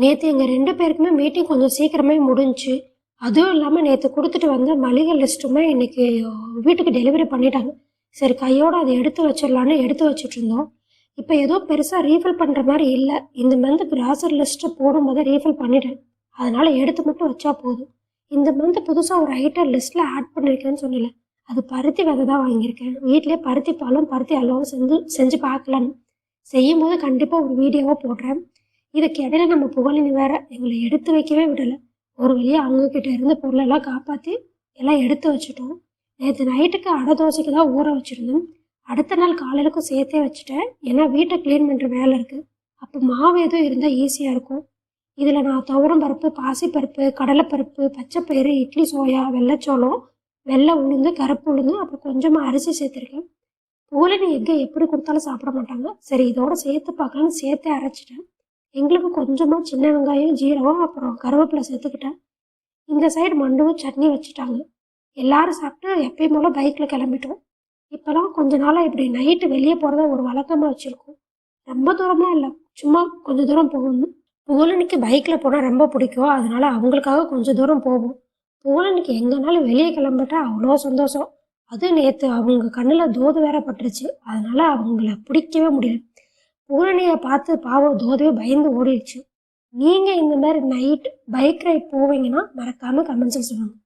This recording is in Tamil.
நேற்று எங்கள் 2 பேருக்குமே மீட்டிங் கொஞ்சம் சீக்கிரமே முடிஞ்சுச்சு. அதுவும் இல்லாமல் நேற்று கொடுத்துட்டு வந்த மளிகை லிஸ்ட்டுமே இன்னைக்கு வீட்டுக்கு டெலிவரி பண்ணிட்டாங்க. சரி கையோடு அதை எடுத்து வச்சிடலான்னு எடுத்து வச்சுட்டு இருந்தோம். இப்போ ஏதோ பெருசாக ரீஃபில் பண்ணுற மாதிரி இல்லை. இந்த மந்த் கிராசரி லிஸ்ட்டு போடும்போது ரீஃபில் பண்ணிட்டேன். அதனால் எடுத்து மட்டும் வச்சா போதும். இந்த மந்த் புதுசாக ஒரு ஐட்டம் லிஸ்ட்டில் ஆட் பண்ணியிருக்கேன்னு சொன்னல, அது பருத்தி விதை தான் வாங்கியிருக்கேன். வீட்டிலே பருத்தி பாலும் பருத்தி அல்வாவும் செஞ்சு பார்க்கலான்னு செய்யும் போது கண்டிப்பாக ஒரு வீடியோவாக போடுறேன். இதுக்கு இடையில நம்ம புகழினி வேற எங்களை எடுத்து வைக்கவே விடலை. ஒரு வழியாக அவங்கக்கிட்ட இருந்த பொருளெல்லாம் காப்பாற்றி எல்லாம் எடுத்து வச்சுட்டோம். நேற்று நைட்டுக்கு அடை தோசைக்கு தான் ஊற வச்சுருந்தேன். அடுத்த நாள் காலையிலுக்கும் சேர்த்தே வச்சுட்டேன். ஏன்னா வீட்டை க்ளீன் பண்ணுற வேலை இருக்குது. அப்போ மாவு எதுவும் இருந்தால் ஈஸியாக இருக்கும். இதில் நான் துவரம் பருப்பு, பாசிப்பருப்பு, கடலைப்பருப்பு, பச்சைப்பயிறு, இட்லி சோயா, வெள்ளைச்சோளம், வெள்ளை உளுந்து, கருப்பு உளுந்து, அப்புறம் கொஞ்சமாக அரிசி சேர்த்துருக்கேன். புகழினி எக்கை எப்படி கொடுத்தாலும் சாப்பிட மாட்டாங்க. சரி இதோட சேர்த்து பார்க்கலான்னு சேர்த்தே அரைச்சிட்டேன். எங்களுக்கு கொஞ்சமாக சின்ன வெங்காயம், ஜீரகம், அப்புறம் கருவேப்பிலை சேர்த்துக்கிட்டேன். இந்த சைடு மண்டுவும் சட்னி வச்சுட்டாங்க. எல்லாரும் சாப்பிட்டு எப்பயும் போல் பைக்கில் கிளம்பிட்டோம். இப்போலாம் கொஞ்ச நாளாக இப்படி நைட்டு வெளியே போகிறத ஒரு வழக்கமாக வச்சுருக்கோம். ரொம்ப தூரமாக இல்லை, சும்மா கொஞ்சம் தூரம் போகணும். புகழனிக்கு பைக்கில் போனால் ரொம்ப பிடிக்கும். அதனால அவங்களுக்காக கொஞ்சம் தூரம் போவோம். புகழனிக்கு எங்கேனாலும் வெளியே கிளம்பிட்டா அவ்வளோ சந்தோஷம். அதுவும் நேற்று அவங்க கண்ணில் தோது வேற பட்டுருச்சு. அதனால அவங்கள பிடிக்கவே முடியல. பூரணியை பார்த்து பாவம் தோதவே பயந்து ஓடிடுச்சு. நீங்கள் இந்த மாதிரி நைட் பைக் ரைட் போவீங்கன்னா மறக்காமல் கமெண்ட்ஸில் சொல்லுங்கள்.